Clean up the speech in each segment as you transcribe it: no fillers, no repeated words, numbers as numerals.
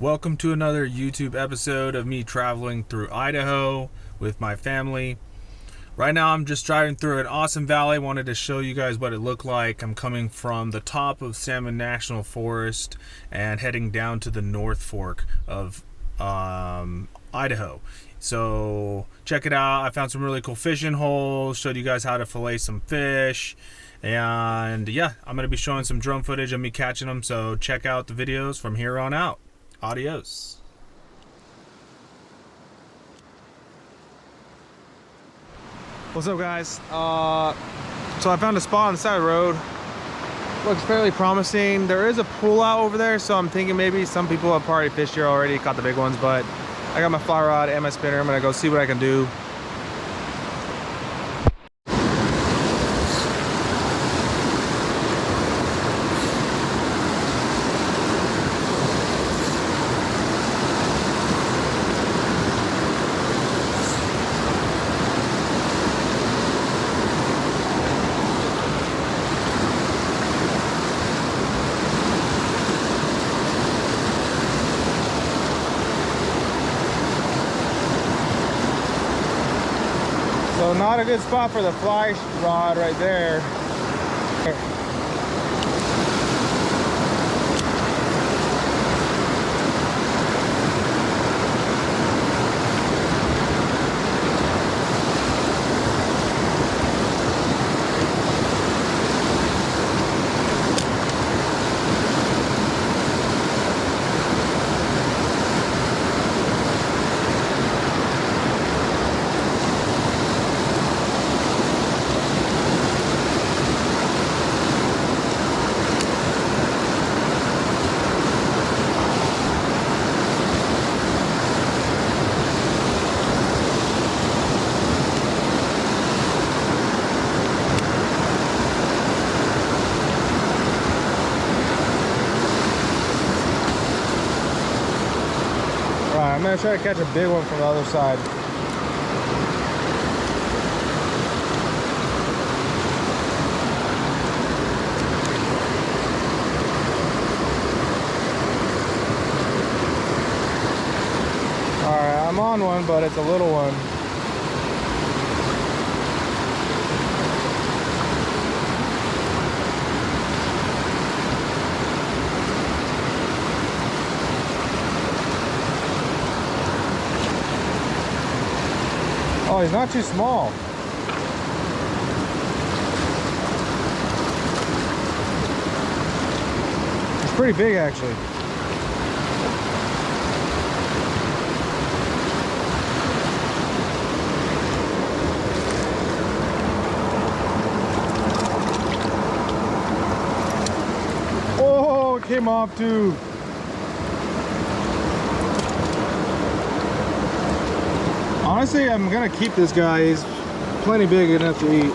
Welcome to another YouTube episode of me traveling through Idaho with my family. Right now I'm just driving through an awesome valley. Wanted to show you guys what it looked like. I'm coming from the top of Salmon National Forest and heading down to the North Fork of Idaho. So check it out. I found some really cool fishing holes, showed you guys how to fillet some fish, and yeah, I'm going to be showing some drone footage of me catching them. So check out the videos from here on out. Adios. What's up, guys? So I found a spot on the side of the road. Looks fairly promising. There is a pool out over there, so I'm thinking maybe some people have probably fished here already, caught the big ones, but I got my fly rod and my spinner. I'm gonna go see what I can do. So not a good spot for the fly rod right there. I'm gonna try to catch a big one from the other side. Alright, I'm on one, but it's a little one. Oh, he's not too small. He's pretty big, actually. Oh, it came off too. Honestly, I'm gonna keep this guy. He's plenty big enough to eat.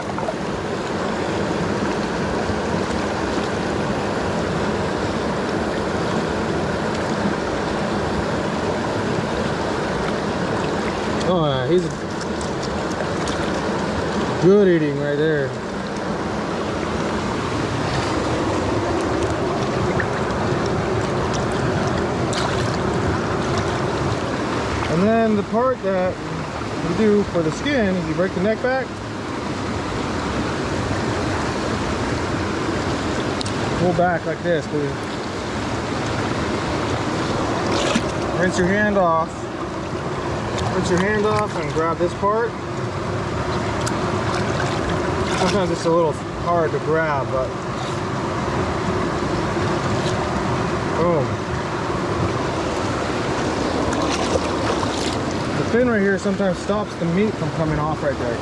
Oh yeah, he's good eating right there. And then the part that you do for the skin is you break the neck back, pull back like this, please. Rinse your hand off. Rinse your hand off and grab this part. Sometimes it's a little hard to grab, but boom. The fin right here sometimes stops the meat from coming off right there.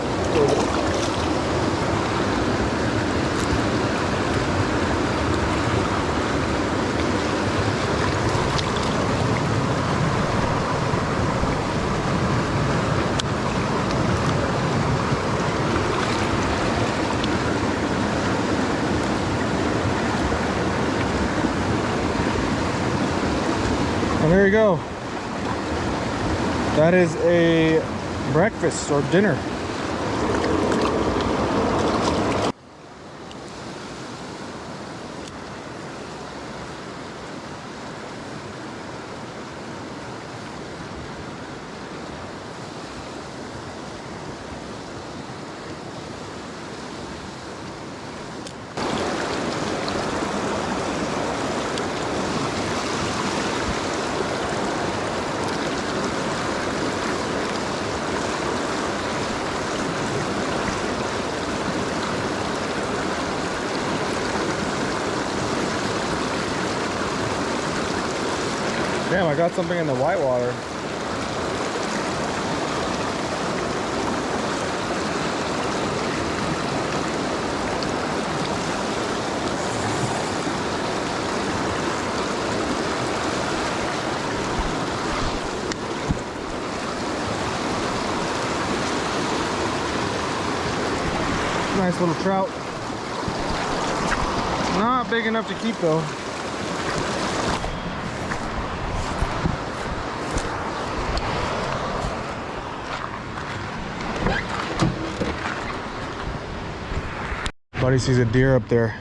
And there you go. That is a breakfast or dinner. Damn, I got something in the whitewater. Nice little trout. Not big enough to keep though. Buddy sees a deer up there.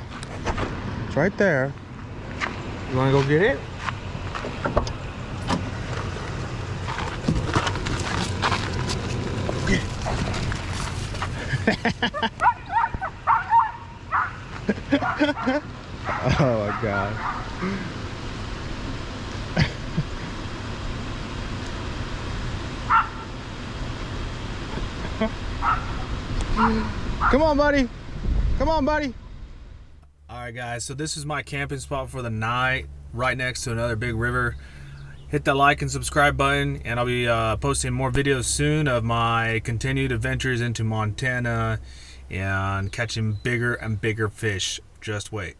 It's right there. You wanna go get it? Oh my God. Come on, buddy. Come on, buddy. All right, guys. So this is my camping spot for the night, right next to another big river. Hit that like and subscribe button, and I'll be posting more videos soon of my continued adventures into Montana and catching bigger and bigger fish. Just wait.